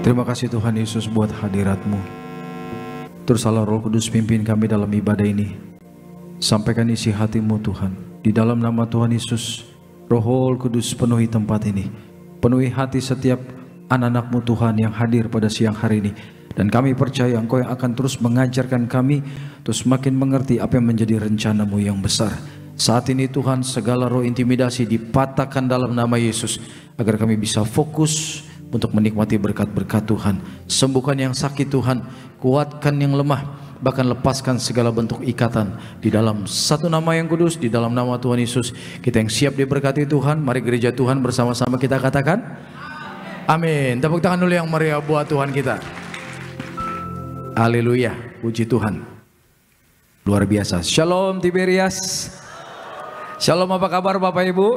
Terima kasih Tuhan Yesus buat hadirat-Mu. Teruslah Roh Kudus pimpin kami dalam ibadah ini. Sampaikan isi hati-Mu Tuhan. Di dalam nama Tuhan Yesus, Roh Kudus penuhi tempat ini. Penuhi hati setiap anak-anak-Mu Tuhan yang hadir pada siang hari ini. Dan kami percaya Engkau yang akan terus mengajarkan kami, terus semakin mengerti apa yang menjadi rencana-Mu yang besar. Saat ini Tuhan, segala roh intimidasi dipatahkan dalam nama Yesus, agar kami bisa fokus untuk menikmati berkat-berkat Tuhan. Sembuhkan yang sakit Tuhan, kuatkan yang lemah, bahkan lepaskan segala bentuk ikatan. Di dalam satu nama yang kudus, di dalam nama Tuhan Yesus, kita yang siap diberkati Tuhan. Mari gereja Tuhan bersama-sama kita katakan amin. Tepuk tangan dulu yang meriah buat Tuhan kita. Haleluya, puji Tuhan. Luar biasa. Shalom Tiberias. Shalom, apa kabar Bapak Ibu?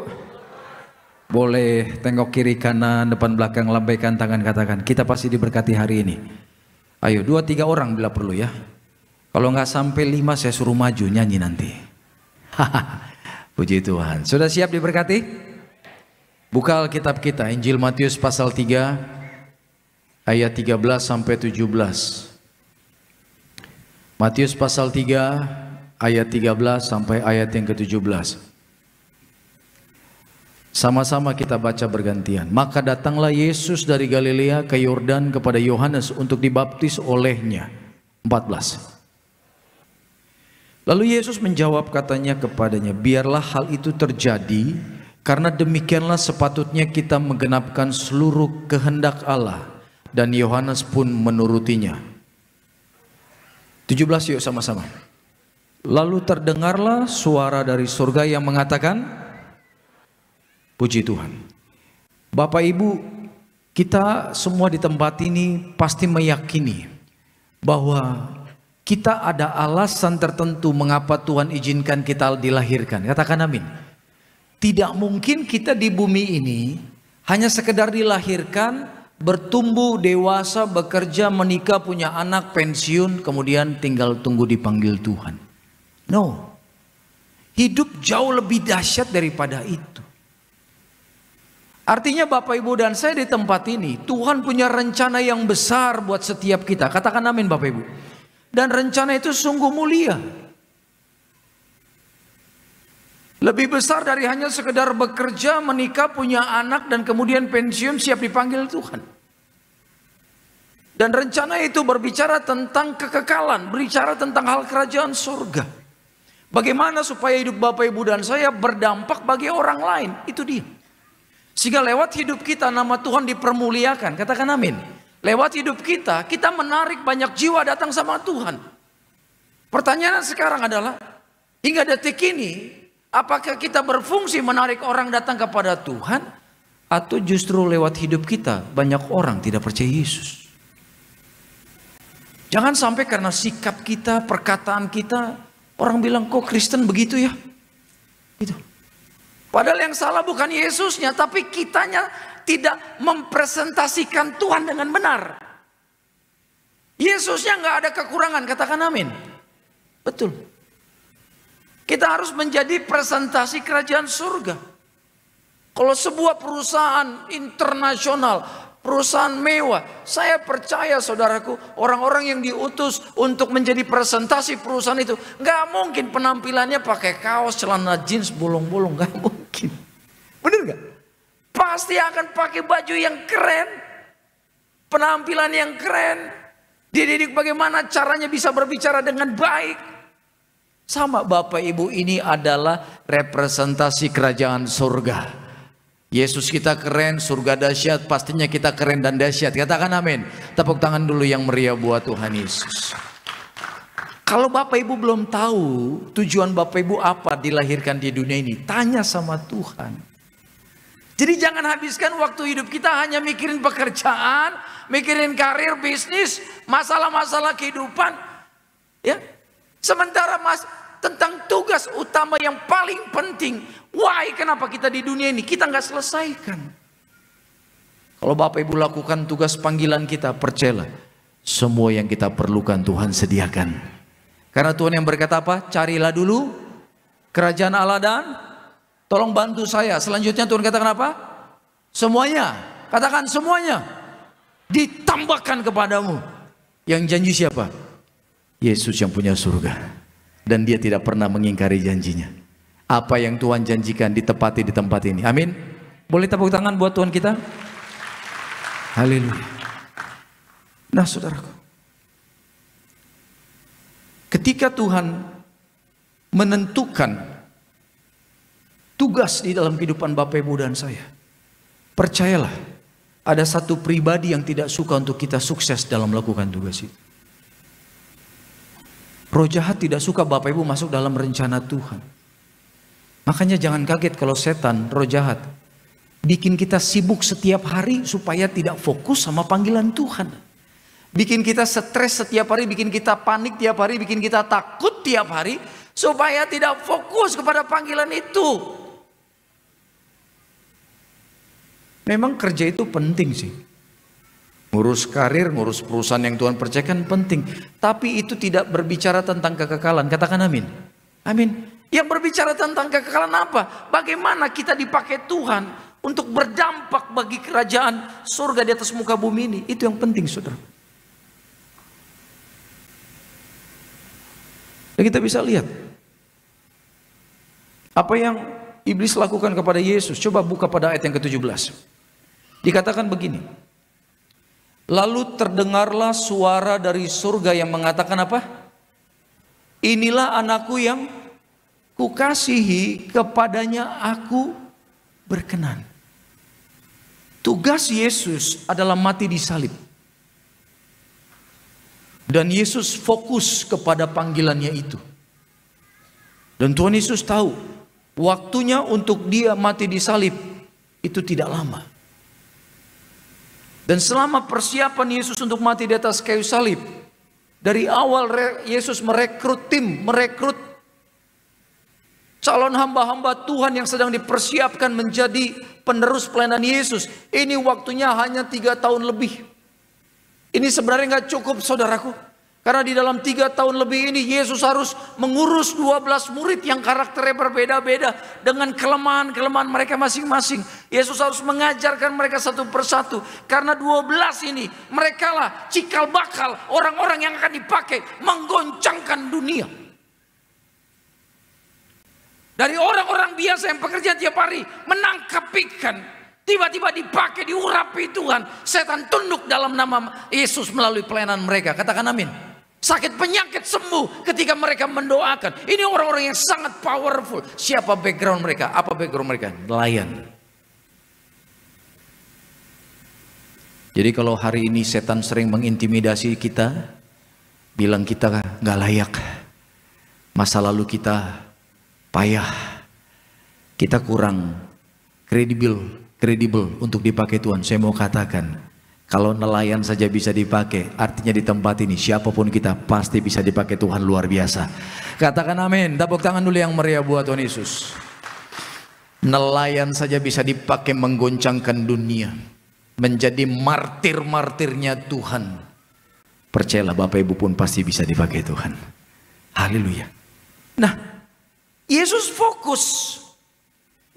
Boleh tengok kiri kanan depan belakang, lambaikan tangan, katakan kita pasti diberkati hari ini. Ayo 2-3 orang bila perlu ya. Kalau nggak sampai 5 saya suruh maju nyanyi nanti. Puji Tuhan. Sudah siap diberkati? Buka Alkitab kita, Injil Matius pasal 3 ayat 13 sampai 17. Matius pasal 3 ayat 13 sampai ayat yang ke-17. Sama-sama kita baca bergantian. Maka datanglah Yesus dari Galilea ke Yordan kepada Yohanes untuk dibaptis olehnya. 14. Lalu Yesus menjawab katanya kepadanya, biarlah hal itu terjadi, karena demikianlah sepatutnya kita menggenapkan seluruh kehendak Allah. Dan Yohanes pun menurutinya. 17 yuk sama-sama. Lalu terdengarlah suara dari surga yang mengatakan, puji Tuhan. Bapak Ibu, kita semua di tempat ini pasti meyakini bahwa kita ada alasan tertentu mengapa Tuhan izinkan kita dilahirkan. Katakan amin. Tidak mungkin kita di bumi ini hanya sekedar dilahirkan, bertumbuh, dewasa, bekerja, menikah, punya anak, pensiun, kemudian tinggal tunggu dipanggil Tuhan. No. Hidup jauh lebih dahsyat daripada itu. Artinya Bapak Ibu dan saya di tempat ini, Tuhan punya rencana yang besar buat setiap kita. Katakan amin Bapak Ibu. Dan rencana itu sungguh mulia. Lebih besar dari hanya sekedar bekerja, menikah, punya anak, dan kemudian pensiun siap dipanggil Tuhan. Dan rencana itu berbicara tentang kekekalan, berbicara tentang hal kerajaan surga. Bagaimana supaya hidup Bapak Ibu dan saya berdampak bagi orang lain, itu dia. Sehingga lewat hidup kita nama Tuhan dipermuliakan. Katakan amin. Lewat hidup kita, kita menarik banyak jiwa datang sama Tuhan. Pertanyaan sekarang adalah, hingga detik ini, apakah kita berfungsi menarik orang datang kepada Tuhan, atau justru lewat hidup kita banyak orang tidak percaya Yesus? Jangan sampai karena sikap kita, perkataan kita, orang bilang kok Kristen begitu ya? Gitu. Padahal yang salah bukan Yesusnya, tapi kitanya tidak mempresentasikan Tuhan dengan benar. Yesusnya nggak ada kekurangan, katakan amin. Betul. Kita harus menjadi presentasi kerajaan surga. Kalau sebuah perusahaan internasional, perusahaan mewah, saya percaya saudaraku, orang-orang yang diutus untuk menjadi presentasi perusahaan itu, nggak mungkin penampilannya pakai kaos, celana jeans, bolong-bolong, nggak mungkin. Bener nggak? Pasti akan pakai baju yang keren, penampilan yang keren, dididik bagaimana caranya bisa berbicara dengan baik. Sama Bapak Ibu, ini adalah representasi kerajaan surga. Yesus kita keren, surga dahsyat, pastinya kita keren dan dahsyat. Katakan amin. Tepuk tangan dulu yang meriah buat Tuhan Yesus. Kalau Bapak Ibu belum tahu tujuan Bapak Ibu apa dilahirkan di dunia ini, tanya sama Tuhan. Jadi jangan habiskan waktu hidup kita hanya mikirin pekerjaan, mikirin karir, bisnis, masalah-masalah kehidupan. Ya, sementara tentang tugas utama yang paling penting. Why? Kenapa kita di dunia ini kita nggak selesaikan? Kalau Bapak Ibu lakukan tugas panggilan kita, percayalah, semua yang kita perlukan Tuhan sediakan. Karena Tuhan yang berkata apa? Carilah dulu kerajaan Allah dan tolong bantu saya. Selanjutnya Tuhan katakan apa? Semuanya. Katakan semuanya. tambahkan kepadamu. Yang janji siapa? Yesus yang punya surga. Dan dia tidak pernah mengingkari janjinya. Apa yang Tuhan janjikan ditepati di tempat ini. Amin. Boleh tepuk tangan buat Tuhan kita? Haleluya. Nah saudaraku, ketika Tuhan menentukan tugas di dalam kehidupan Bapak Ibu dan saya, percayalah, ada satu pribadi yang tidak suka untuk kita sukses dalam melakukan tugas itu. Roh jahat tidak suka Bapak Ibu masuk dalam rencana Tuhan. Makanya jangan kaget kalau setan, roh jahat, bikin kita sibuk setiap hari supaya tidak fokus sama panggilan Tuhan. Bikin kita stres setiap hari, bikin kita panik tiap hari, bikin kita takut tiap hari, supaya tidak fokus kepada panggilan itu. Memang kerja itu penting sih. Ngurus karir, ngurus perusahaan yang Tuhan percayakan penting. Tapi itu tidak berbicara tentang kekekalan. Katakan amin. Amin. Yang berbicara tentang kekekalan apa? Bagaimana kita dipakai Tuhan untuk berdampak bagi kerajaan surga di atas muka bumi ini. Itu yang penting, saudara. Dan kita bisa lihat apa yang iblis lakukan kepada Yesus. Coba buka pada ayat yang ke-17. Dikatakan begini. Lalu terdengarlah suara dari surga yang mengatakan apa? Inilah anakku yang kukasihi, kepadanya aku berkenan. Tugas Yesus adalah mati di salib. Dan Yesus fokus kepada panggilannya itu. Dan Tuhan Yesus tahu waktunya untuk dia mati di salib itu tidak lama. Dan selama persiapan Yesus untuk mati di atas kayu salib, dari awal Yesus merekrut tim, merekrut calon hamba-hamba Tuhan yang sedang dipersiapkan menjadi penerus pelayanan Yesus. Ini waktunya hanya 3 tahun lebih. Ini sebenarnya nggak cukup, saudaraku. Karena di dalam 3 tahun lebih ini Yesus harus mengurus 12 murid yang karakternya berbeda-beda dengan kelemahan-kelemahan mereka masing-masing. Yesus harus mengajarkan mereka satu persatu. Karena 12 ini mereka lah cikal bakal orang-orang yang akan dipakai menggoncangkan dunia. Dari orang-orang biasa yang bekerja tiap hari menangkap ikan, tiba-tiba dipakai, diurapi Tuhan. Setan tunduk dalam nama Yesus melalui pelayanan mereka. Katakan amin. Sakit penyakit sembuh ketika mereka mendoakan. Ini orang-orang yang sangat powerful. Siapa background mereka? Apa background mereka? Nelayan. Jadi kalau hari ini setan sering mengintimidasi kita, bilang kita nggak layak, masa lalu kita payah, kita kurang kredibel untuk dipakai Tuhan. Saya mau katakan, kalau nelayan saja bisa dipakai, artinya di tempat ini siapapun kita pasti bisa dipakai Tuhan luar biasa. Katakan amin. Tepuk tangan dulu yang meriah buat Tuhan Yesus. Nelayan saja bisa dipakai menggoncangkan dunia, menjadi martir-martirnya Tuhan. Percayalah, Bapak Ibu pun pasti bisa dipakai Tuhan. Haleluya. Nah, Yesus fokus.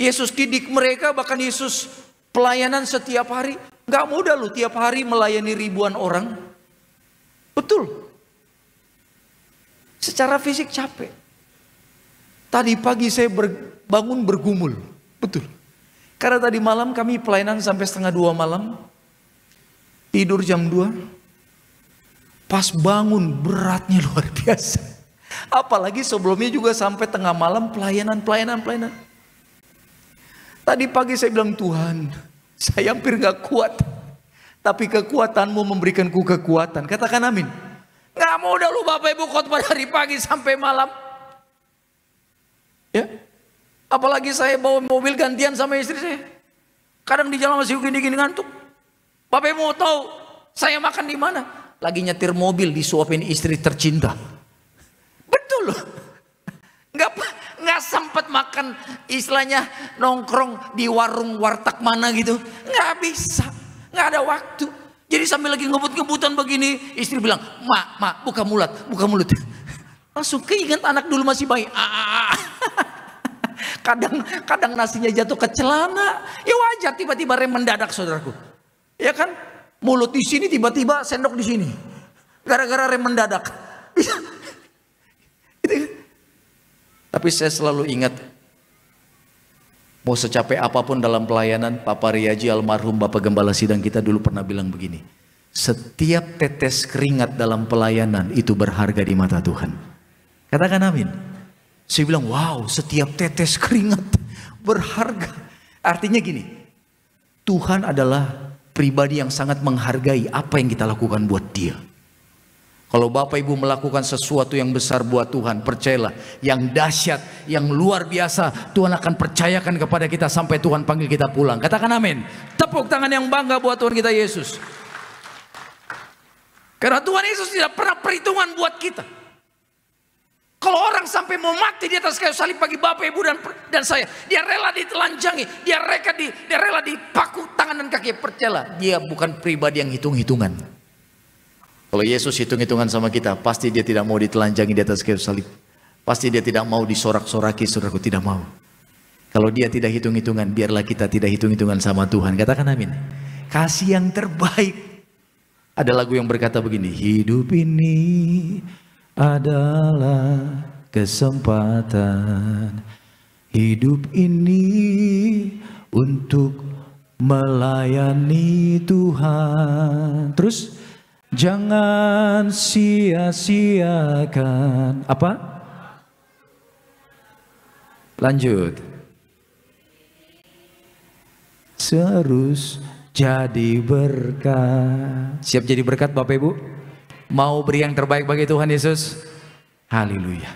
Yesus didik mereka, bahkan Yesus pelayanan setiap hari. Gak mudah loh tiap hari melayani ribuan orang. Betul. Secara fisik capek. Tadi pagi saya bangun bergumul. Betul. Karena tadi malam kami pelayanan sampai 1:30 malam. Tidur jam 2. Pas bangun beratnya luar biasa. Apalagi sebelumnya juga sampai tengah malam pelayanan. Tadi pagi saya bilang, Tuhan, saya hampir gak kuat, tapi kekuatanmu memberikanku kekuatan. Katakan amin. Gak mau dah lu Bapak Ibu khotbah dari pagi sampai malam. Ya, apalagi saya bawa mobil gantian sama istri saya. Kadang di jalan masih gini-gini ngantuk. Bapak Ibu mau tahu saya makan di mana? Lagi nyetir mobil disuapin istri tercinta. Betul loh. Nggak sempat makan, istilahnya nongkrong di warung warteg mana gitu, nggak bisa, nggak ada waktu. Jadi sambil lagi ngebut-ngebutan begini, istri bilang, mak buka mulut. Langsung keinget anak dulu masih bayi. Kadang nasinya jatuh ke celana, ya wajar tiba-tiba rem mendadak, saudaraku, ya kan? Mulut di sini, tiba-tiba sendok di sini. Gara-gara rem mendadak. Tapi saya selalu ingat, mau secapek apapun dalam pelayanan, Papa Riyaji almarhum Bapak Gembala Sidang kita dulu pernah bilang begini, setiap tetes keringat dalam pelayanan itu berharga di mata Tuhan. Katakan amin. Saya bilang, wow, setiap tetes keringat berharga. Artinya gini, Tuhan adalah pribadi yang sangat menghargai apa yang kita lakukan buat Dia. Kalau Bapak Ibu melakukan sesuatu yang besar buat Tuhan, percayalah, yang dahsyat, yang luar biasa, Tuhan akan percayakan kepada kita sampai Tuhan panggil kita pulang. Katakan amin. Tepuk tangan yang bangga buat Tuhan kita Yesus. Karena Tuhan Yesus tidak pernah perhitungan buat kita. Kalau orang sampai mau mati di atas kayu salib bagi Bapak Ibu dan saya, dia rela ditelanjangi, dia rela dipaku tangan dan kaki. Percayalah, dia bukan pribadi yang hitung-hitungan. Kalau Yesus hitung-hitungan sama kita, pasti dia tidak mau ditelanjangi di atas kayu salib. Pasti dia tidak mau disorak-soraki, saudaraku, tidak mau. Kalau dia tidak hitung-hitungan, biarlah kita tidak hitung-hitungan sama Tuhan. Katakan amin. Kasih yang terbaik. Ada lagu yang berkata begini, hidup ini adalah kesempatan. Hidup ini untuk melayani Tuhan. Terus, jangan sia-siakan apa? Lanjut. Terus jadi berkat. Siap jadi berkat Bapak Ibu? Mau beri yang terbaik bagi Tuhan Yesus? Haleluya.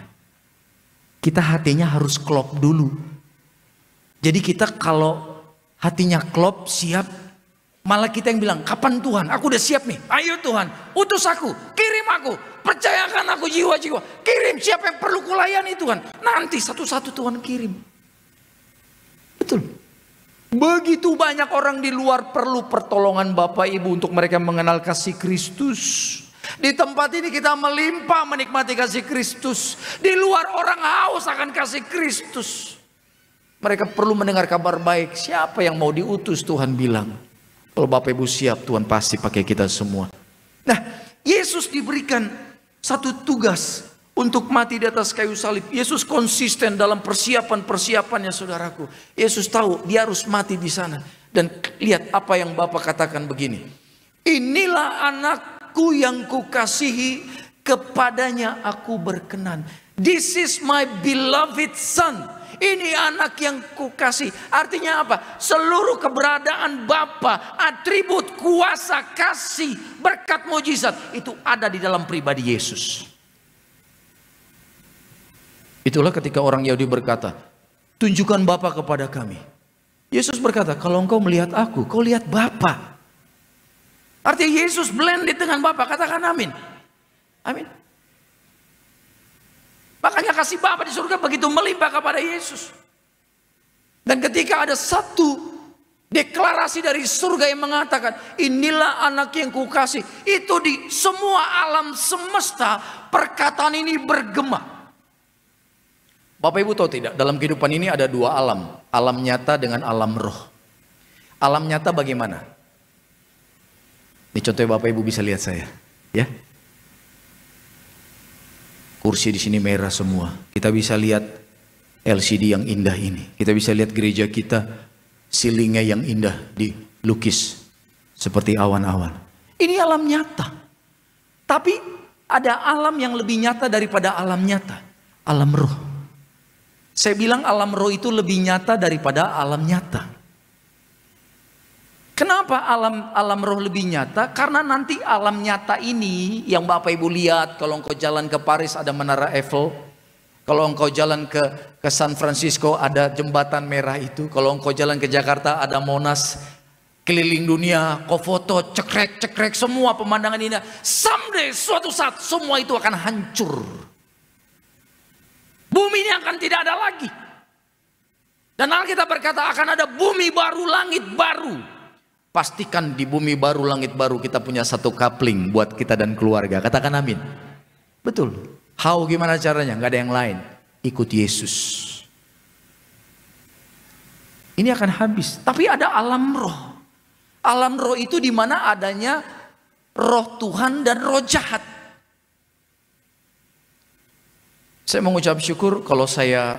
Kita hatinya harus klop dulu. Jadi kita kalau hatinya klop, siap, malah kita yang bilang, kapan Tuhan? Aku udah siap nih. Ayo Tuhan, utus aku, kirim aku, percayakan aku jiwa-jiwa. Kirim siapa yang perlu kulayani Tuhan. Nanti satu-satu Tuhan kirim. Betul. Begitu banyak orang di luar perlu pertolongan Bapak Ibu untuk mereka mengenal kasih Kristus. Di tempat ini kita melimpah menikmati kasih Kristus. Di luar orang haus akan kasih Kristus. Mereka perlu mendengar kabar baik. Siapa yang mau diutus Tuhan bilang. Kalau Bapak Ibu siap, Tuhan pasti pakai kita semua. Nah, Yesus diberikan satu tugas untuk mati di atas kayu salib. Yesus konsisten dalam persiapan-persiapannya, saudaraku. Yesus tahu dia harus mati di sana. Dan lihat apa yang Bapa katakan begini. Inilah anakku yang kukasihi, kepadanya aku berkenan. This is my beloved son. Ini anak yang kukasih. Artinya apa? Seluruh keberadaan Bapa, atribut, kuasa, kasih, berkat, mujizat itu ada di dalam pribadi Yesus. Itulah ketika orang Yahudi berkata, tunjukkan Bapa kepada kami. Yesus berkata, kalau engkau melihat aku, kau lihat Bapa. Artinya Yesus blended dengan Bapa. Katakan amin. Amin. Makanya kasih Bapa di surga begitu melimpah kepada Yesus. Dan ketika ada satu deklarasi dari surga yang mengatakan, inilah anak yang kukasih. Itu di semua alam semesta perkataan ini bergema. Bapak Ibu tahu tidak, dalam kehidupan ini ada dua alam. Alam nyata dengan alam roh. Alam nyata bagaimana? Ini contohnya Bapak Ibu bisa lihat saya. Ya. Kursi di sini merah semua. Kita bisa lihat LCD yang indah ini. Kita bisa lihat gereja kita, silingnya yang indah dilukis seperti awan-awan. Ini alam nyata. Tapi ada alam yang lebih nyata daripada alam nyata. Alam roh. Saya bilang alam roh itu lebih nyata daripada alam nyata. Kenapa alam roh lebih nyata? Karena nanti alam nyata ini yang Bapak Ibu lihat, kalau engkau jalan ke Paris ada Menara Eiffel, kalau engkau jalan ke San Francisco ada jembatan merah itu, kalau engkau jalan ke Jakarta ada Monas, keliling dunia, kau foto, cekrek semua pemandangan indah. Someday, suatu saat semua itu akan hancur. Bumi ini akan tidak ada lagi. Dan Alkitab berkata akan ada bumi baru, langit baru. Pastikan di bumi baru, langit baru kita punya satu coupling buat kita dan keluarga. Katakan amin. Betul. How gimana caranya? Gak ada yang lain. Ikut Yesus. Ini akan habis. Tapi ada alam roh. Alam roh itu di mana adanya roh Tuhan dan roh jahat. Saya mengucap syukur kalau saya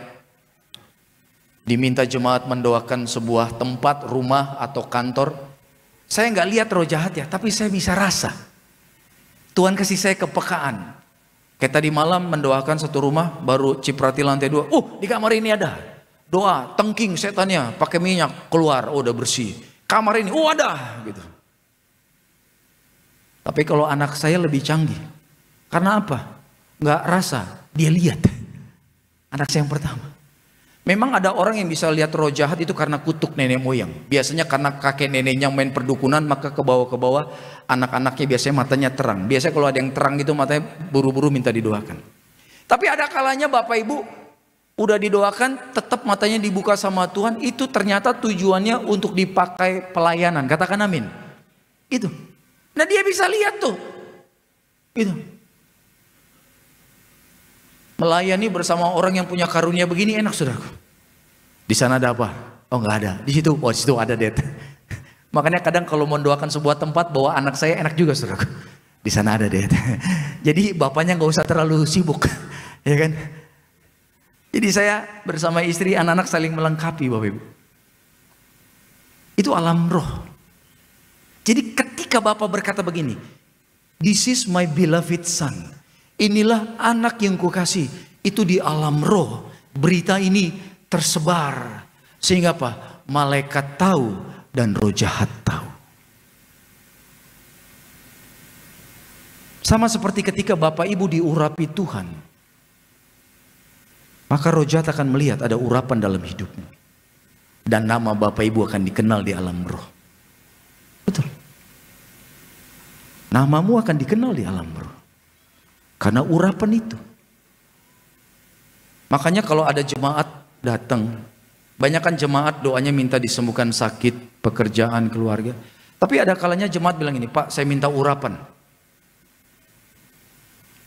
diminta jemaat mendoakan sebuah tempat, rumah atau kantor. Saya nggak lihat roh jahat ya, tapi saya bisa rasa. Tuhan kasih saya kepekaan. Kayak tadi malam mendoakan satu rumah, baru ciprati lantai 2. Di kamar ini ada. Doa, tengking setannya, pakai minyak, keluar, udah bersih. Kamar ini, ada, gitu. Tapi kalau anak saya lebih canggih. Karena apa? Nggak rasa, dia lihat. Anak saya yang pertama. Memang ada orang yang bisa lihat roh jahat itu karena kutuk nenek moyang. Biasanya karena kakek neneknya main perdukunan, maka ke bawah anak-anaknya biasanya matanya terang. Biasanya kalau ada yang terang gitu matanya buru-buru minta didoakan. Tapi ada kalanya Bapak Ibu udah didoakan tetap matanya dibuka sama Tuhan, itu ternyata tujuannya untuk dipakai pelayanan. Katakan amin. Itu. Nah dia bisa lihat tuh. Itu. Melayani bersama orang yang punya karunia begini enak, saudaraku. Di sana ada apa? Oh nggak ada. Di situ, di situ ada det. Makanya kadang kalau mendoakan sebuah tempat bawa anak saya enak juga, saudaraku. Di sana ada det. Jadi bapaknya nggak usah terlalu sibuk, ya kan? Jadi saya bersama istri, anak-anak saling melengkapi, Bapak Ibu. Itu alam roh. Jadi ketika Bapak berkata begini, "This is my beloved son." Inilah anak yang kukasih. Itu di alam roh. Berita ini tersebar. Sehingga apa? Malaikat tahu dan roh jahat tahu. Sama seperti ketika Bapak Ibu diurapi Tuhan. Maka roh jahat akan melihat ada urapan dalam hidupmu. Dan nama Bapak Ibu akan dikenal di alam roh. Betul. Namamu akan dikenal di alam roh. Karena urapan itu. Makanya kalau ada jemaat datang, banyak kan jemaat doanya minta disembuhkan sakit, pekerjaan, keluarga. Tapi ada kalanya jemaat bilang ini, "Pak, saya minta urapan."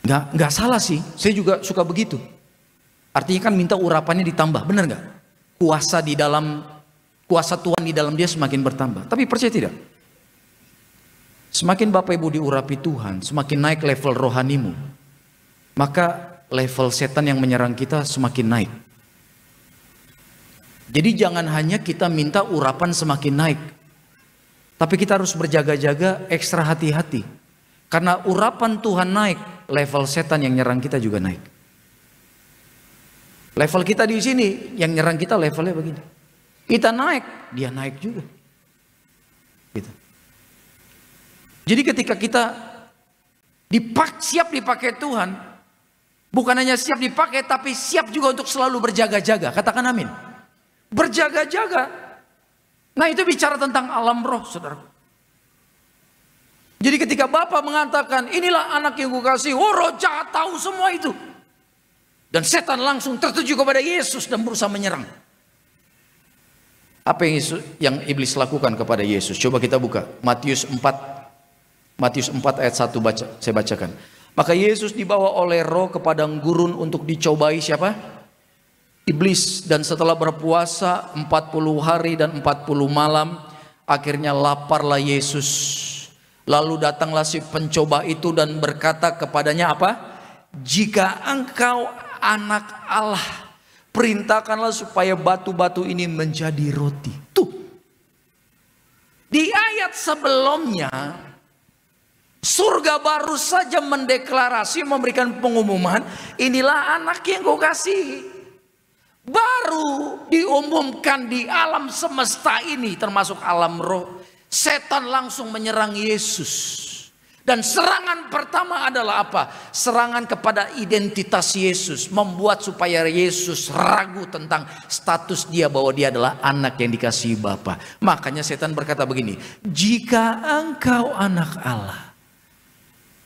Nggak salah sih, saya juga suka begitu. Artinya kan minta urapannya ditambah, benar nggak? Kuasa Tuhan di dalam dia semakin bertambah. Tapi percaya tidak? Semakin Bapak Ibu diurapi Tuhan, semakin naik level rohanimu, maka level setan yang menyerang kita semakin naik. Jadi jangan hanya kita minta urapan semakin naik, tapi kita harus berjaga-jaga, ekstra hati-hati. Karena urapan Tuhan naik, level setan yang nyerang kita juga naik. Level kita di sini, yang nyerang kita levelnya begini. Kita naik, dia naik juga. Gitu. Jadi ketika kita siap dipakai Tuhan, bukan hanya siap dipakai, tapi siap juga untuk selalu berjaga-jaga. Katakan amin. Berjaga-jaga. Nah itu bicara tentang alam roh, saudara. Jadi ketika Bapak mengatakan, "Inilah anak yang kukasihi," roh jahat tahu semua itu. Dan setan langsung tertuju kepada Yesus dan berusaha menyerang. Apa yang iblis lakukan kepada Yesus? Coba kita buka Matius 4 ayat 1 saya bacakan. Maka Yesus dibawa oleh roh ke padang gurun untuk dicobai siapa? Iblis. Dan setelah berpuasa 40 hari dan 40 malam, akhirnya laparlah Yesus. Lalu datanglah si pencoba itu dan berkata kepadanya apa? "Jika engkau anak Allah, perintahkanlah supaya batu-batu ini menjadi roti." Tuh. Di ayat sebelumnya, surga baru saja mendeklarasi, memberikan pengumuman, "Inilah anak yang kukasihi." Baru diumumkan di alam semesta ini, termasuk alam roh, setan langsung menyerang Yesus. Dan serangan pertama adalah apa? Serangan kepada identitas Yesus, membuat supaya Yesus ragu tentang status dia, bahwa dia adalah anak yang dikasihi Bapa. Makanya setan berkata begini, "Jika engkau anak Allah."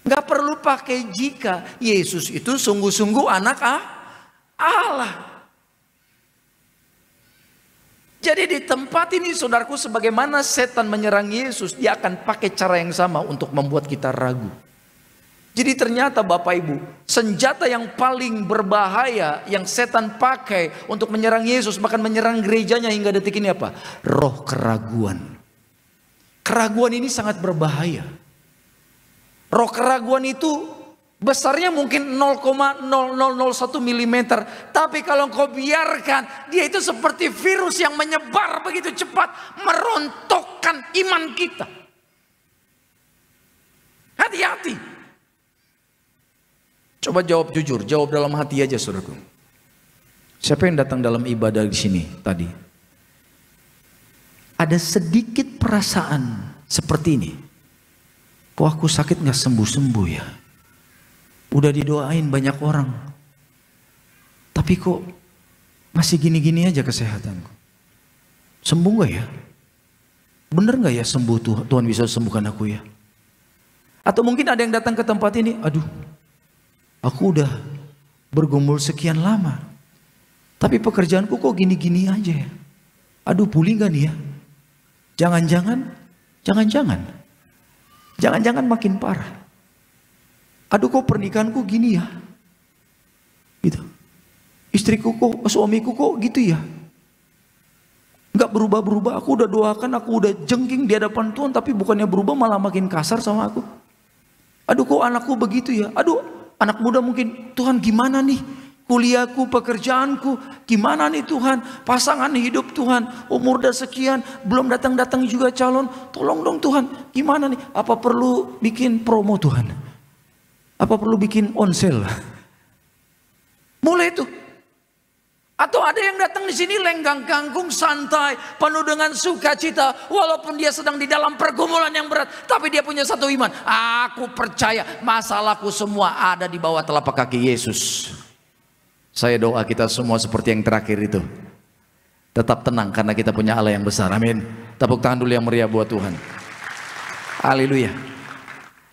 Gak perlu pakai jika. Yesus itu sungguh-sungguh anak Allah. Jadi di tempat ini, saudaraku, sebagaimana setan menyerang Yesus, dia akan pakai cara yang sama untuk membuat kita ragu. Jadi ternyata Bapak Ibu, senjata yang paling berbahaya yang setan pakai untuk menyerang Yesus, bahkan menyerang gerejanya hingga detik ini apa? Roh keraguan. Keraguan ini sangat berbahaya. Roh keraguan itu besarnya mungkin 0,0001 mm. Tapi kalau engkau biarkan, dia itu seperti virus yang menyebar begitu cepat, merontokkan iman kita. Hati-hati. Coba jawab jujur, jawab dalam hati aja saudaraku. Siapa yang datang dalam ibadah di sini tadi? Ada sedikit perasaan seperti ini. Kok aku sakit gak sembuh-sembuh ya? Udah didoain banyak orang, tapi kok masih gini-gini aja kesehatanku. Sembuh gak ya? Bener gak ya sembuh Tuhan bisa sembuhkan aku ya? Atau mungkin ada yang datang ke tempat ini, aduh, aku udah bergumul sekian lama, tapi pekerjaanku kok gini-gini aja ya? Aduh, pulih gak nih ya? Jangan-jangan makin parah. Aduh, kok pernikahanku gini ya? Gitu. Istriku kok, suamiku kok gitu ya? Enggak berubah-berubah. Aku udah doakan, aku udah jengking di hadapan Tuhan, tapi bukannya berubah malah makin kasar sama aku. Aduh, kok anakku begitu ya? Aduh, anak muda mungkin, Tuhan gimana nih? Kuliahku, pekerjaanku, gimana nih Tuhan? Pasangan hidup Tuhan, umur udah sekian, belum datang-datang juga calon. Tolong dong Tuhan, gimana nih? Apa perlu bikin promo Tuhan? Apa perlu bikin onsel? Mulai itu. Atau ada yang datang di sini lenggang kangkung, santai, penuh dengan sukacita, walaupun dia sedang di dalam pergumulan yang berat, tapi dia punya satu iman. Aku percaya masalahku semua ada di bawah telapak kaki Yesus. Saya doa kita semua seperti yang terakhir itu. Tetap tenang karena kita punya Allah yang besar. Amin. Tepuk tangan dulu yang meriah buat Tuhan. Haleluya.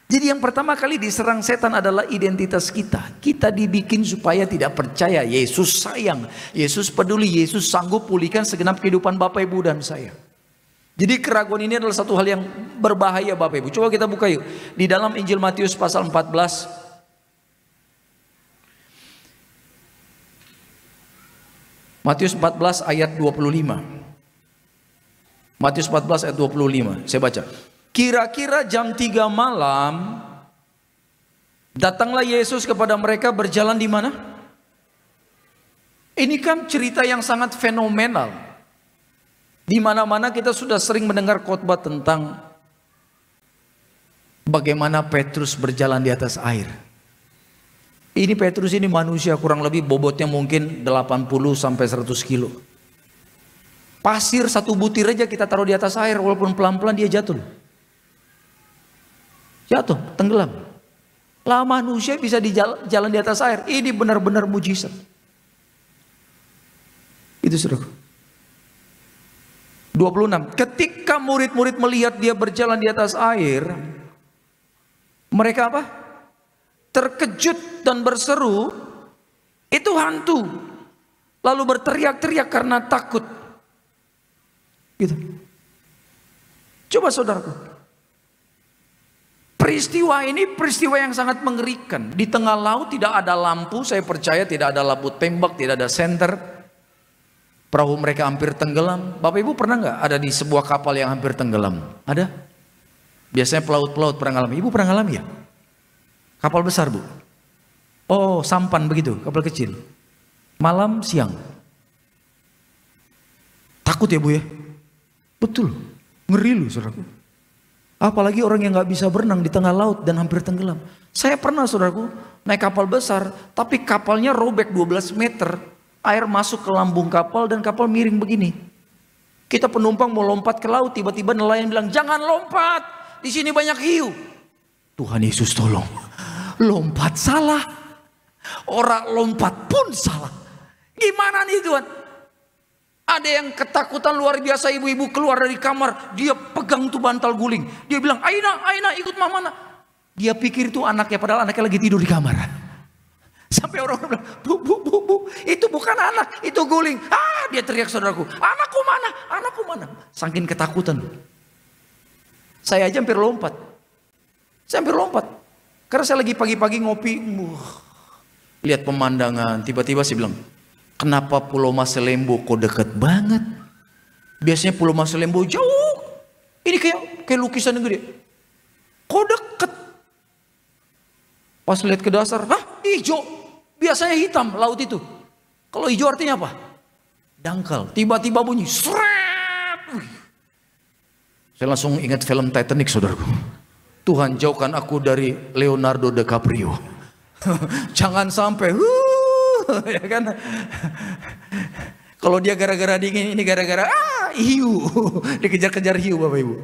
Jadi yang pertama kali diserang setan adalah identitas kita. Kita dibikin supaya tidak percaya Yesus sayang, Yesus peduli, Yesus sanggup pulihkan segenap kehidupan Bapak Ibu dan saya. Jadi keraguan ini adalah satu hal yang berbahaya Bapak Ibu. Coba kita buka yuk. Di dalam Injil Matius pasal 14. Matius 14 ayat 25. Matius 14 ayat 25. Saya baca. Kira-kira jam 3 malam datanglah Yesus kepada mereka berjalan di mana? Ini kan cerita yang sangat fenomenal. Di mana-mana kita sudah sering mendengar khotbah tentang bagaimana Petrus berjalan di atas air. Ini Petrus ini manusia kurang lebih bobotnya mungkin 80 sampai 100 kilo. Pasir satu butir aja kita taruh di atas air, walaupun pelan-pelan dia jatuh. Jatuh, tenggelam. Lah manusia bisa jalan di atas air. Ini benar-benar mujizat. Itu saudara. 26. Ketika murid-murid melihat dia berjalan di atas air, mereka apa? Terkejut dan berseru, itu hantu. Lalu berteriak-teriak karena takut. Gitu. Coba saudaraku. Peristiwa ini peristiwa yang sangat mengerikan. Di tengah laut tidak ada lampu, saya percaya tidak ada lampu tembak, tidak ada senter. Perahu mereka hampir tenggelam. Bapak Ibu pernah nggak ada di sebuah kapal yang hampir tenggelam? Ada? Biasanya pelaut-pelaut pernah ngalami. Ibu pernah ngalami ya? Kapal besar Bu? Oh, sampan begitu, kapal kecil. Malam, siang. Takut ya Bu ya? Betul, ngeri loh saudaraku. Apalagi orang yang nggak bisa berenang di tengah laut dan hampir tenggelam. Saya pernah saudaraku naik kapal besar, tapi kapalnya robek 12 meter. Air masuk ke lambung kapal dan kapal miring begini. Kita penumpang mau lompat ke laut, tiba-tiba nelayan bilang, jangan lompat, di sini banyak hiu. Tuhan Yesus tolong, lompat salah. Orang lompat pun salah. Gimana nih Tuhan? Ada yang ketakutan luar biasa, ibu-ibu keluar dari kamar, dia pegang tuh bantal guling. Dia bilang, Aina ikut mama. Dia pikir itu anaknya, padahal anaknya lagi tidur di kamar. Sampai orang bilang, bu, itu bukan anak, itu guling. Dia teriak saudaraku, anakku mana? Saking ketakutan. Saya aja hampir lompat. Karena saya lagi pagi-pagi ngopi, lihat pemandangan, tiba-tiba saya bilang, kenapa Pulau Maselembo kok deket banget? Biasanya Pulau Maselembo jauh. Ini kayak kayak lukisan yang gede. Kok deket? Pas lihat ke dasar, hijau. Biasanya hitam laut itu. Kalau hijau artinya apa? Dangkal. Tiba-tiba bunyi, seret. Saya langsung ingat film Titanic, saudaraku. Tuhan, jauhkan aku dari Leonardo DiCaprio. Jangan sampai, ya kan? Kalau dia gara-gara dingin, ini gara-gara hiu. Dikejar-kejar hiu, Bapak Ibu.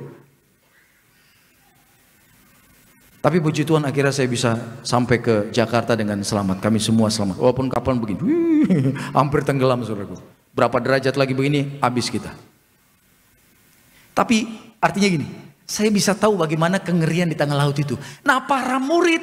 Tapi puji Tuhan akhirnya saya bisa sampai ke Jakarta dengan selamat. Kami semua selamat. Walaupun kapal begini, hampir tenggelam, saudaraku. Berapa derajat lagi begini, habis kita. Tapi artinya gini, saya bisa tahu bagaimana kengerian di tengah laut itu. Nah, para murid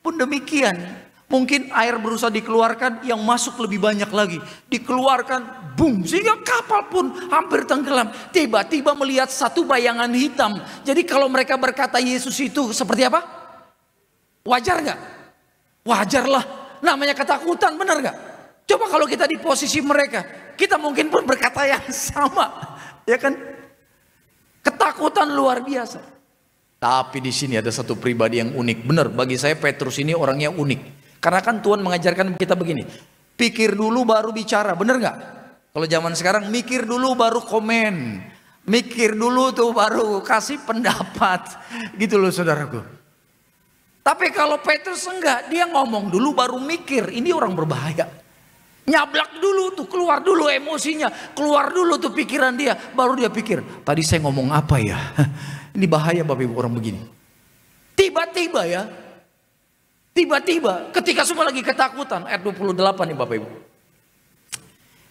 pun demikian. Mungkin air berusaha dikeluarkan, yang masuk lebih banyak lagi. Dikeluarkan, boom, sehingga kapal pun hampir tenggelam. Tiba-tiba melihat satu bayangan hitam. Jadi kalau mereka berkata Yesus itu seperti apa? Wajar nggak? Wajarlah. Namanya ketakutan, benar nggak? Coba kalau kita di posisi mereka, kita mungkin pun berkata yang sama, ya kan? Ketakutan luar biasa. Tapi di sini ada satu pribadi yang unik. Benar, bagi saya Petrus ini orangnya unik. Karena kan Tuhan mengajarkan kita begini, pikir dulu baru bicara, bener nggak? Kalau zaman sekarang mikir dulu baru komen, mikir dulu tuh baru kasih pendapat, gitu loh saudaraku. Tapi kalau Petrus enggak, dia ngomong dulu baru mikir. Ini orang berbahaya. Nyablak dulu tuh, keluar dulu emosinya, keluar dulu tuh pikiran dia, baru dia pikir, tadi saya ngomong apa ya? Ini bahaya Bapak Ibu orang begini. Tiba-tiba ya. Tiba-tiba ketika semua lagi ketakutan, ayat 28 nih Bapak Ibu.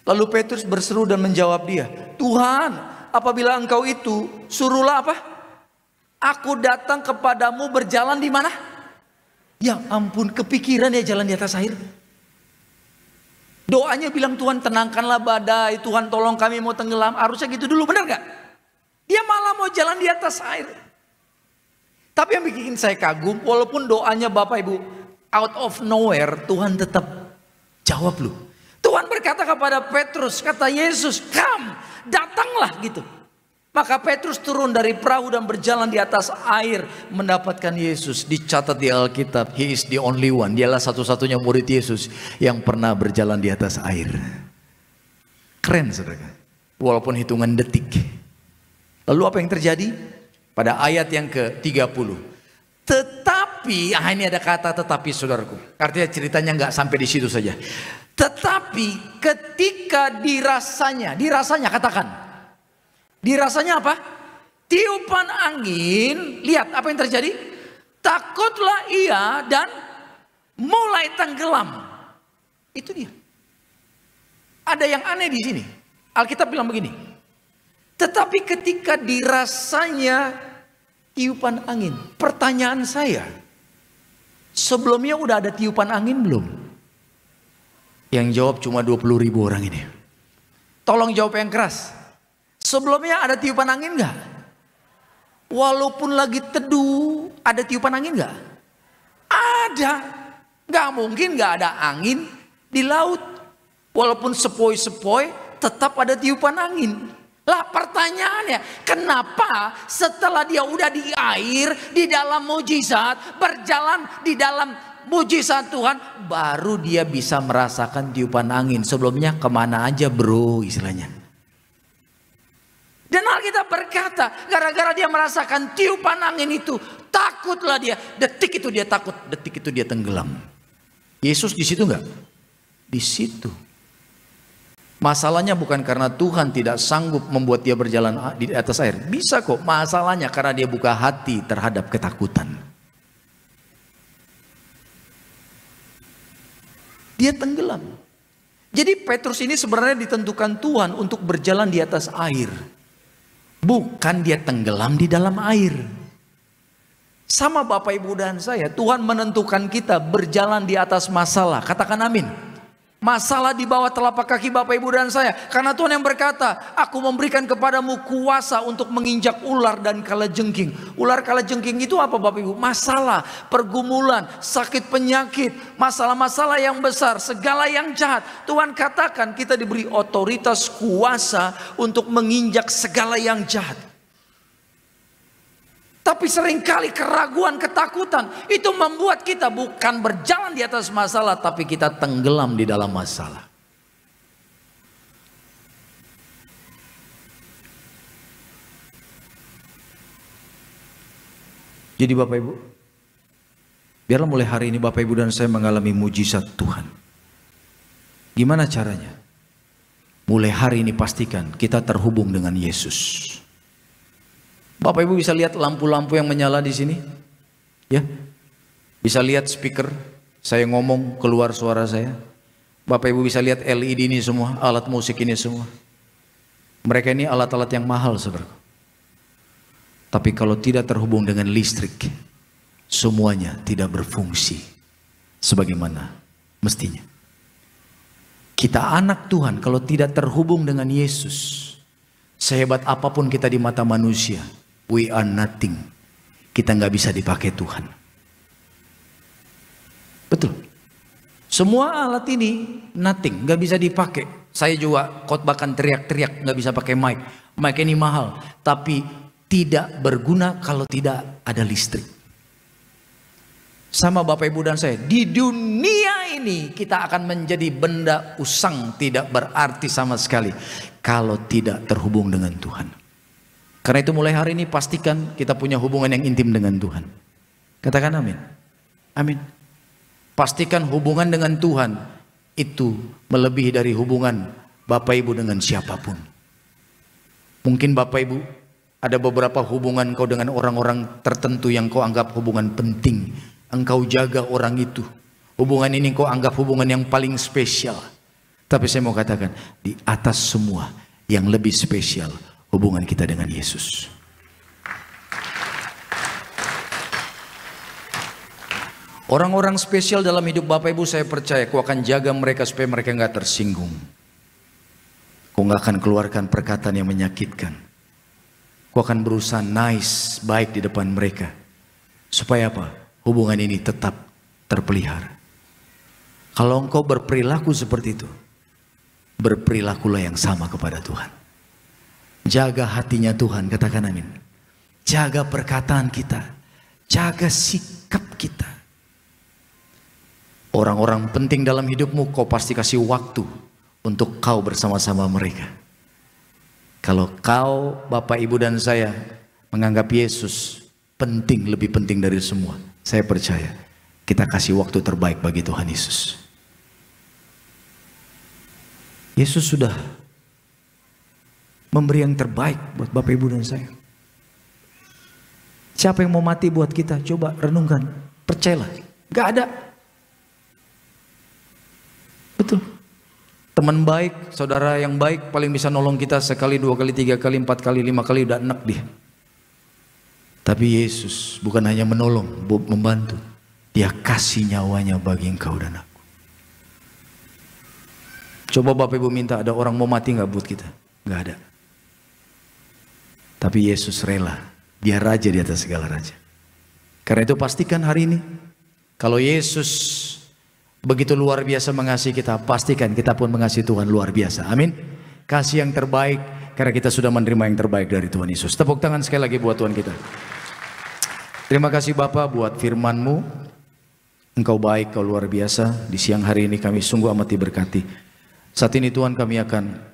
Lalu Petrus berseru dan menjawab dia, Tuhan, apabila engkau itu, suruhlah apa? Aku datang kepadamu berjalan di mana? Ya ampun, kepikiran ya jalan di atas air. Doanya bilang Tuhan tenangkanlah badai, Tuhan tolong kami mau tenggelam. Harusnya gitu dulu, benar gak? Dia malah mau jalan di atas air. Tapi yang bikin saya kagum, walaupun doanya Bapak Ibu out of nowhere, Tuhan tetap jawab loh. Tuhan berkata kepada Petrus, kata Yesus, come, datanglah gitu. Maka Petrus turun dari perahu dan berjalan di atas air mendapatkan Yesus. Dicatat di Alkitab, he is the only one. Dialah satu-satunya murid Yesus yang pernah berjalan di atas air. Keren saudara. Walaupun hitungan detik. Lalu apa yang terjadi? Pada ayat yang ke-30. Tetapi, ini ada kata tetapi saudaraku. Artinya ceritanya nggak sampai di situ saja. Tetapi ketika dirasanya katakan. Dirasanya apa? Tiupan angin. Lihat apa yang terjadi? Takutlah ia dan mulai tenggelam. Itu dia. Ada yang aneh di sini. Alkitab bilang begini. Tetapi ketika dirasanya tiupan angin. Pertanyaan saya. Sebelumnya udah ada tiupan angin belum? Yang jawab cuma 20.000 orang ini. Tolong jawab yang keras. Sebelumnya ada tiupan angin gak? Walaupun lagi teduh, ada tiupan angin gak? Ada. Gak mungkin gak ada angin di laut. Walaupun sepoi-sepoi, tetap ada tiupan angin. Lah pertanyaannya, kenapa setelah dia udah di air, di dalam mujizat, berjalan di dalam mujizat Tuhan, baru dia bisa merasakan tiupan angin. Sebelumnya kemana aja bro istilahnya. Dan Alkitab berkata, gara-gara dia merasakan tiupan angin itu, takutlah dia. Detik itu dia takut, detik itu dia tenggelam. Yesus di situ enggak? Di situ. Masalahnya bukan karena Tuhan tidak sanggup membuat dia berjalan di atas air. Bisa kok, masalahnya karena dia buka hati terhadap ketakutan. Dia tenggelam. Jadi Petrus ini sebenarnya ditentukan Tuhan untuk berjalan di atas air. Bukan dia tenggelam di dalam air. Sama Bapak Ibu dan saya, Tuhan menentukan kita berjalan di atas masalah. Katakan amin. Masalah di bawah telapak kaki Bapak Ibu dan saya. Karena Tuhan yang berkata, aku memberikan kepadamu kuasa untuk menginjak ular dan kalajengking. Ular kalajengking itu apa Bapak Ibu? Masalah, pergumulan, sakit penyakit, masalah-masalah yang besar, segala yang jahat. Tuhan katakan kita diberi otoritas kuasa untuk menginjak segala yang jahat. Tapi seringkali keraguan, ketakutan itu membuat kita bukan berjalan di atas masalah, tapi kita tenggelam di dalam masalah. Jadi Bapak Ibu, biarlah mulai hari ini Bapak Ibu dan saya mengalami mujizat Tuhan. Gimana caranya? Mulai hari ini pastikan kita terhubung dengan Yesus. Bapak Ibu bisa lihat lampu-lampu yang menyala di sini? Ya. Bisa lihat speaker, saya ngomong keluar suara saya. Bapak Ibu bisa lihat LED ini semua, alat musik ini semua. Mereka ini alat-alat yang mahal saudara. Tapi kalau tidak terhubung dengan listrik, semuanya tidak berfungsi sebagaimana mestinya. Kita anak Tuhan kalau tidak terhubung dengan Yesus, sehebat apapun kita di mata manusia, we are nothing. Kita nggak bisa dipakai Tuhan. Betul. Semua alat ini nothing, nggak bisa dipakai. Saya juga khotbahkan teriak-teriak, nggak bisa pakai mic. Mic ini mahal, tapi tidak berguna kalau tidak ada listrik. Sama Bapak Ibu dan saya, di dunia ini kita akan menjadi benda usang, tidak berarti sama sekali kalau tidak terhubung dengan Tuhan. Karena itu mulai hari ini pastikan kita punya hubungan yang intim dengan Tuhan. Katakan amin. Amin. Pastikan hubungan dengan Tuhan itu melebihi dari hubungan Bapak Ibu dengan siapapun. Mungkin Bapak Ibu ada beberapa hubungan kau dengan orang-orang tertentu yang kau anggap hubungan penting. Engkau jaga orang itu. Hubungan ini kau anggap hubungan yang paling spesial. Tapi saya mau katakan, di atas semua yang lebih spesial hubungan kita dengan Yesus. Orang-orang spesial dalam hidup Bapak Ibu, saya percaya kau akan jaga mereka supaya mereka nggak tersinggung. Kau nggak akan keluarkan perkataan yang menyakitkan. Kau akan berusaha nice, baik di depan mereka. Supaya apa? Hubungan ini tetap terpelihara. Kalau engkau berperilaku seperti itu, berperilakulah yang sama kepada Tuhan. Jaga hatinya Tuhan, katakan amin. Jaga perkataan kita, jaga sikap kita. Orang-orang penting dalam hidupmu kau pasti kasih waktu untuk kau bersama-sama mereka. Kalau kau, Bapak, Ibu dan saya menganggap Yesus penting, lebih penting dari semua, saya percaya kita kasih waktu terbaik bagi Tuhan Yesus. Yesus sudah memberi yang terbaik buat Bapak, Ibu dan saya. Siapa yang mau mati buat kita? Coba renungkan, percayalah, gak ada. Betul. Teman baik, saudara yang baik paling bisa nolong kita sekali, 2 kali, 3 kali, 4 kali, 5 kali udah enak dia. Tapi Yesus bukan hanya menolong, membantu. Dia kasih nyawanya bagi engkau dan aku. Coba Bapak Ibu minta ada orang mau mati nggak buat kita? Nggak ada. Tapi Yesus rela, dia raja di atas segala raja. Karena itu pastikan hari ini, kalau Yesus begitu luar biasa mengasihi kita, pastikan kita pun mengasihi Tuhan luar biasa. Amin. Kasih yang terbaik karena kita sudah menerima yang terbaik dari Tuhan Yesus. Tepuk tangan sekali lagi buat Tuhan kita. Terima kasih Bapak buat firman-Mu. Engkau baik, Kau luar biasa. Di siang hari ini kami sungguh amat diberkati. Saat ini Tuhan, kami akan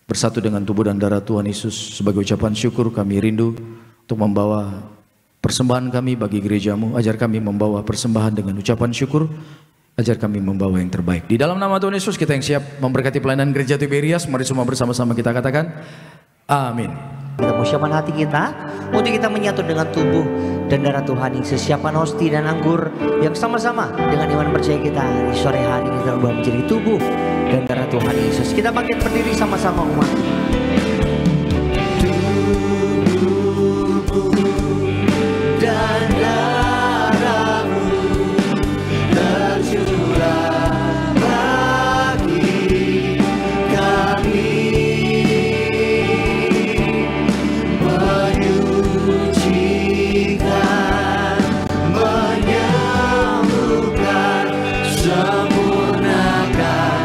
bersatu dengan tubuh dan darah Tuhan Yesus. Sebagai ucapan syukur kami rindu untuk membawa persembahan kami bagi gereja-Mu. Ajar kami membawa persembahan dengan ucapan syukur. Ajar kami membawa yang terbaik. Di dalam nama Tuhan Yesus kita yang siap memberkati pelayanan gereja Tiberias. Mari semua bersama-sama kita katakan amin. Kita mau siapkan hati kita untuk kita menyatu dengan tubuh dan darah Tuhan Yesus. Siapkan hosti dan anggur yang sama-sama dengan iman percaya kita di sore hari ini terubah menjadi tubuh dan darah Tuhan Yesus. Kita bangkit berdiri sama-sama umat. Tubuh dan darah-Mu tercurah bagi kami, menyucikan, menyembuhkan, sempurnakan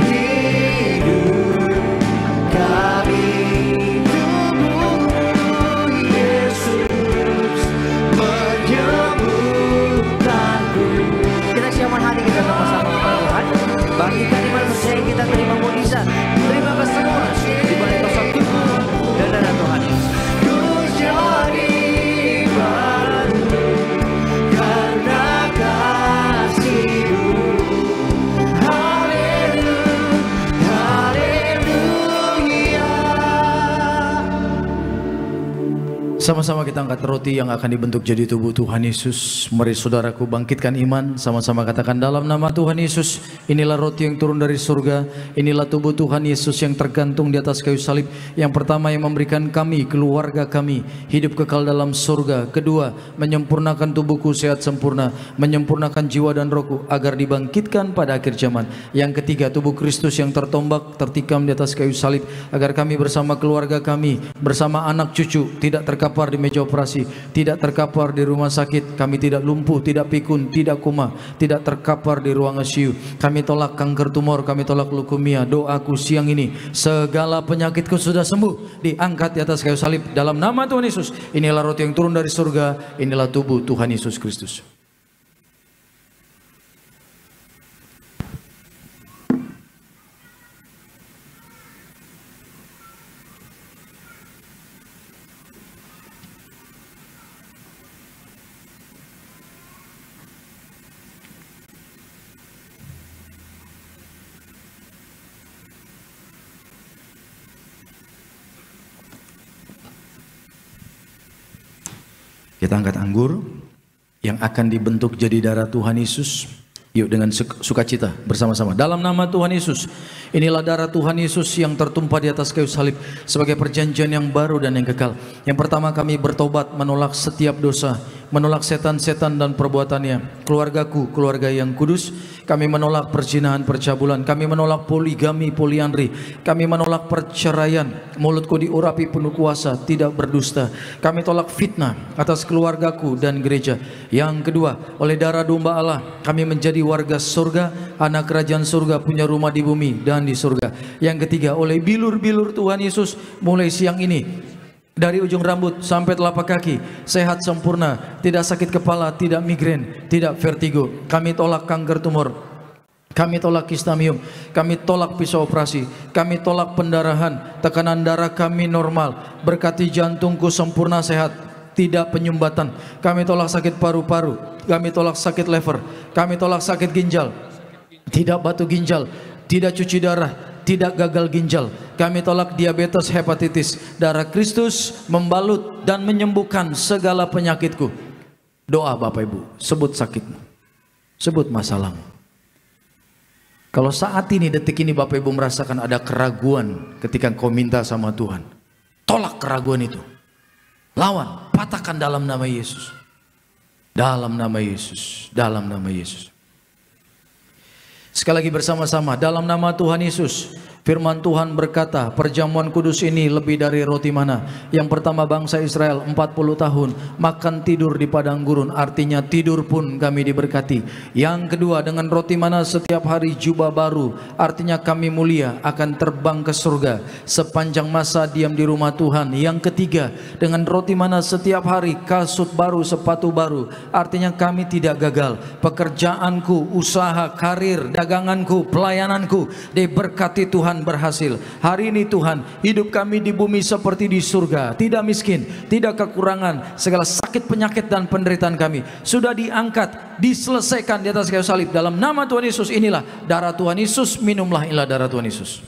hidup kami. Sama-sama kita angkat roti yang akan dibentuk jadi tubuh Tuhan Yesus. Mari saudaraku bangkitkan iman, sama-sama katakan dalam nama Tuhan Yesus, inilah roti yang turun dari surga, inilah tubuh Tuhan Yesus yang tergantung di atas kayu salib. Yang pertama, yang memberikan kami, keluarga kami, hidup kekal dalam surga. Kedua, menyempurnakan tubuhku sehat sempurna, menyempurnakan jiwa dan rohku agar dibangkitkan pada akhir zaman. Yang ketiga, tubuh Kristus yang tertombak, tertikam di atas kayu salib, agar kami bersama keluarga kami, bersama anak cucu, tidak terkapar di meja operasi, tidak terkapar di rumah sakit. Kami tidak lumpuh, tidak pikun, tidak koma, tidak terkapar di ruang ICU. Kami tolak kanker tumor, kami tolak leukemia. Doaku siang ini, segala penyakitku sudah sembuh, diangkat di atas kayu salib dalam nama Tuhan Yesus. Inilah roti yang turun dari surga, inilah tubuh Tuhan Yesus Kristus. Kita angkat anggur yang akan dibentuk jadi darah Tuhan Yesus. Yuk dengan sukacita bersama-sama. Dalam nama Tuhan Yesus, inilah darah Tuhan Yesus yang tertumpah di atas kayu salib sebagai perjanjian yang baru dan yang kekal. Yang pertama, kami bertobat menolak setiap dosa, menolak setan-setan dan perbuatannya. Keluargaku, keluarga yang kudus. Kami menolak perzinahan, percabulan. Kami menolak poligami, poliandri. Kami menolak perceraian. Mulutku diurapi penuh kuasa, tidak berdusta. Kami tolak fitnah atas keluargaku dan gereja. Yang kedua, oleh darah domba Allah, kami menjadi warga surga, anak kerajaan surga, punya rumah di bumi dan di surga. Yang ketiga, oleh bilur-bilur Tuhan Yesus, mulai siang ini, dari ujung rambut sampai telapak kaki, sehat sempurna, tidak sakit kepala, tidak migrain, tidak vertigo. Kami tolak kanker tumor, kami tolak kistamium, kami tolak pisau operasi, kami tolak pendarahan, tekanan darah kami normal, berkati jantungku sempurna sehat, tidak penyumbatan. Kami tolak sakit paru-paru, kami tolak sakit lever, kami tolak sakit ginjal, tidak batu ginjal, tidak cuci darah, tidak gagal ginjal. Kami tolak diabetes, hepatitis. Darah Kristus membalut dan menyembuhkan segala penyakitku. Doa Bapak Ibu, sebut sakitmu, sebut masalahmu. Kalau saat ini, detik ini Bapak Ibu merasakan ada keraguan ketika kau minta sama Tuhan, tolak keraguan itu. Lawan, patahkan dalam nama Yesus. Dalam nama Yesus, dalam nama Yesus. Sekali lagi bersama-sama, dalam nama Tuhan Yesus. Firman Tuhan berkata, perjamuan kudus ini lebih dari roti mana. Yang pertama, bangsa Israel 40 tahun makan tidur di padang gurun, artinya tidur pun kami diberkati. Yang kedua, dengan roti mana setiap hari jubah baru, artinya kami mulia akan terbang ke surga sepanjang masa diam di rumah Tuhan. Yang ketiga, dengan roti mana setiap hari kasut baru, sepatu baru, artinya kami tidak gagal. Pekerjaanku, usaha, karir, daganganku, pelayananku diberkati Tuhan, berhasil. Hari ini Tuhan, hidup kami di bumi seperti di surga, tidak miskin, tidak kekurangan. Segala sakit, penyakit dan penderitaan kami sudah diangkat, diselesaikan di atas kayu salib. Dalam nama Tuhan Yesus, inilah darah Tuhan Yesus, minumlah, inilah darah Tuhan Yesus.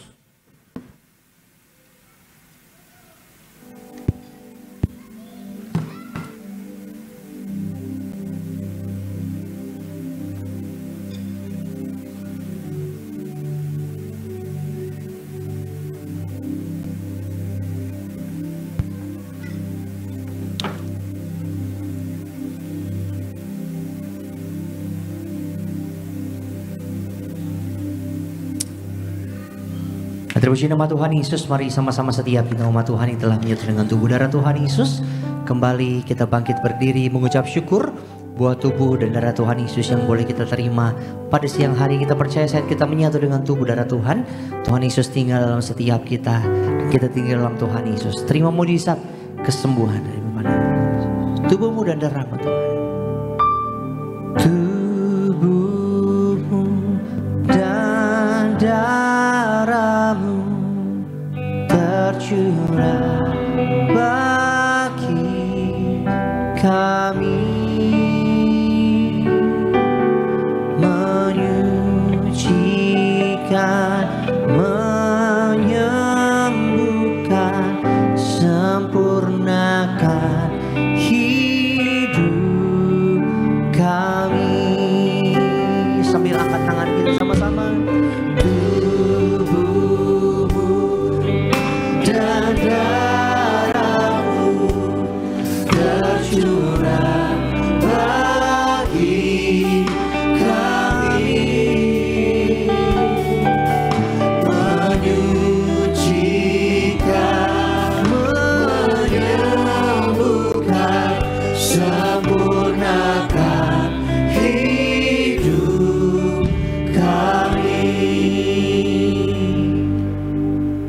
Terpuji nama Tuhan Yesus. Mari sama-sama setiap kita umat Tuhan yang telah menyatu dengan tubuh darah Tuhan Yesus, kembali kita bangkit berdiri mengucap syukur buat tubuh dan darah Tuhan Yesus yang boleh kita terima pada siang hari. Kita percaya saat kita menyatu dengan tubuh darah Tuhan, Tuhan Yesus tinggal dalam setiap kita dan kita tinggal dalam Tuhan Yesus. Terima mujizat kesembuhan dari mana tubuhmu dan darahmu Tuhan. Tubuhmu dan darahmu tercurah bagi kami, menyucikan, menyembuhkan, sempurnakan sambil angkat tangan kita sama-sama. Tubuhmu dan darahmu tercurah bagi kami, menyucikan, menyembuhkan, sempurnakan hidup kami.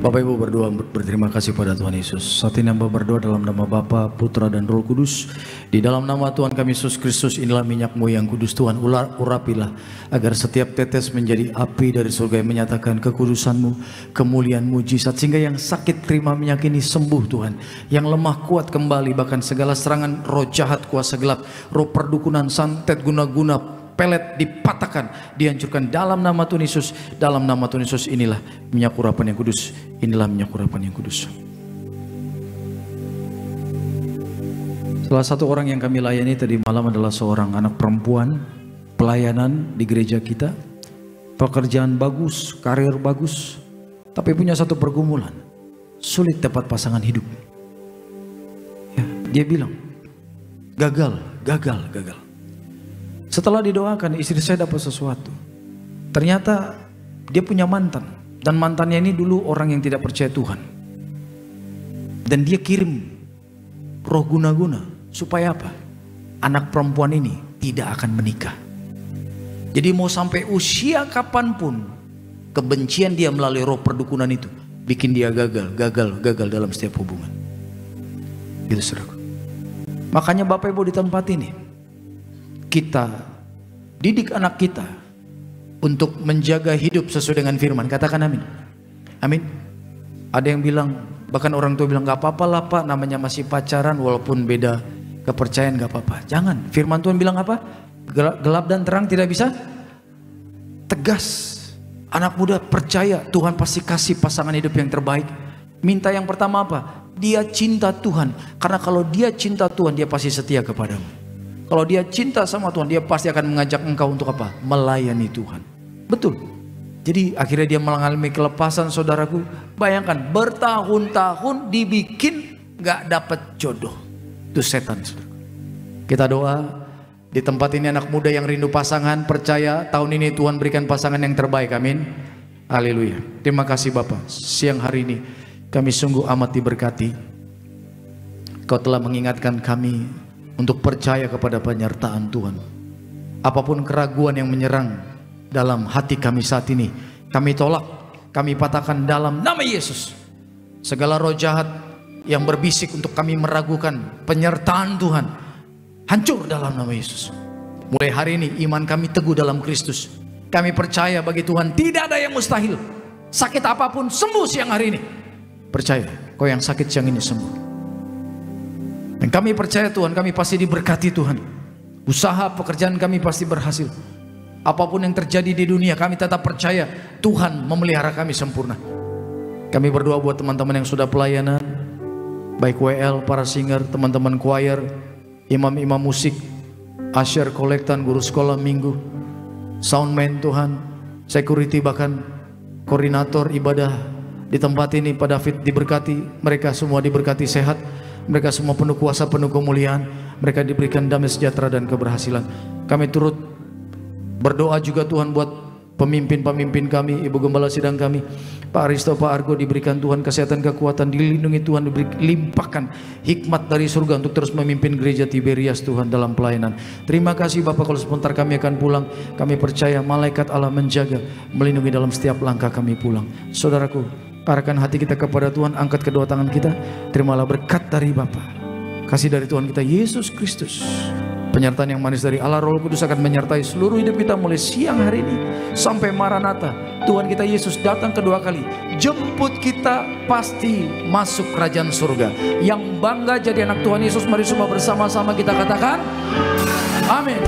Bapak Ibu berdoa berterima kasih pada Tuhan Yesus. Saat ini hamba berdoa dalam nama Bapa, Putra dan Roh Kudus. Di dalam nama Tuhan kami Yesus Kristus, inilah minyak-Mu yang kudus Tuhan, urapilah agar setiap tetes menjadi api dari surga yang menyatakan kekudusan-Mu, kemuliaan mujizat, sehingga yang sakit terima minyak ini sembuh Tuhan, yang lemah kuat kembali, bahkan segala serangan roh jahat, kuasa gelap, roh perdukunan, santet, guna-guna, pelet dipatahkan, dihancurkan dalam nama Tuhan Yesus. Dalam nama Tuhan Yesus, inilah minyak urapan yang kudus, inilah minyak urapan yang kudus. Salah satu orang yang kami layani tadi malam adalah seorang anak perempuan, pelayanan di gereja kita, pekerjaan bagus, karir bagus, tapi punya satu pergumulan, sulit dapat pasangan hidup. Ya, dia bilang, gagal. Setelah didoakan, istri saya dapat sesuatu. Ternyata dia punya mantan, dan mantannya ini dulu orang yang tidak percaya Tuhan. Dan dia kirim roh guna-guna supaya apa? Anak perempuan ini tidak akan menikah. Jadi mau sampai usia kapanpun, kebencian dia melalui roh perdukunan itu bikin dia gagal dalam setiap hubungan. Gitu saudaraku. Makanya Bapak Ibu di tempat ini, kita didik anak kita untuk menjaga hidup sesuai dengan firman. Katakan amin. Amin. Ada yang bilang, bahkan orang tua bilang, gak apa-apa lah Pak, namanya masih pacaran, walaupun beda kepercayaan gak apa-apa. Jangan, firman Tuhan bilang apa? Gelap dan terang tidak bisa. Tegas. Anak muda percaya Tuhan pasti kasih pasangan hidup yang terbaik. Minta yang pertama apa? Dia cinta Tuhan. Karena kalau dia cinta Tuhan, dia pasti setia kepadamu. Kalau dia cinta sama Tuhan, dia pasti akan mengajak engkau untuk apa? Melayani Tuhan. Betul. Jadi akhirnya dia mengalami kelepasan, saudaraku. Bayangkan, bertahun-tahun dibikin gak dapat jodoh. Itu setan, saudara. Kita doa di tempat ini, anak muda yang rindu pasangan, percaya tahun ini Tuhan berikan pasangan yang terbaik. Amin. Haleluya. Terima kasih Bapak. Siang hari ini kami sungguh amat diberkati. Kau telah mengingatkan kami untuk percaya kepada penyertaan Tuhan. Apapun keraguan yang menyerang dalam hati kami saat ini, kami tolak, kami patahkan dalam nama Yesus. Segala roh jahat yang berbisik untuk kami meragukan penyertaan Tuhan, hancur dalam nama Yesus. Mulai hari ini iman kami teguh dalam Kristus. Kami percaya bagi Tuhan tidak ada yang mustahil. Sakit apapun sembuh siang hari ini. Percaya, kau yang sakit siang ini sembuh. Dan kami percaya Tuhan, kami pasti diberkati Tuhan. Usaha pekerjaan kami pasti berhasil. Apapun yang terjadi di dunia, kami tetap percaya Tuhan memelihara kami sempurna. Kami berdoa buat teman-teman yang sudah pelayanan, baik WL, para singer, teman-teman choir, imam-imam musik, usher, kolektan, guru sekolah minggu, soundman Tuhan, security, bahkan koordinator ibadah di tempat ini. Pak David diberkati, mereka semua diberkati sehat, mereka semua penuh kuasa, penuh kemuliaan, mereka diberikan damai sejahtera dan keberhasilan. Kami turut berdoa juga Tuhan buat pemimpin-pemimpin kami, Ibu Gembala Sidang kami, Pak Aristo, Pak Argo, diberikan Tuhan kesehatan, kekuatan, dilindungi Tuhan, dilimpahkan hikmat dari surga untuk terus memimpin gereja Tiberias Tuhan dalam pelayanan. Terima kasih Bapak, kalau sebentar kami akan pulang, kami percaya malaikat Allah menjaga, melindungi dalam setiap langkah kami pulang. Saudaraku, arahkan hati kita kepada Tuhan, angkat kedua tangan kita, terimalah berkat dari Bapa, kasih dari Tuhan kita Yesus Kristus, penyertaan yang manis dari Allah Roh Kudus akan menyertai seluruh hidup kita mulai siang hari ini sampai Maranatha. Tuhan kita Yesus datang kedua kali, jemput kita, pasti masuk kerajaan surga. Yang bangga jadi anak Tuhan Yesus, mari semua bersama-sama kita katakan amin.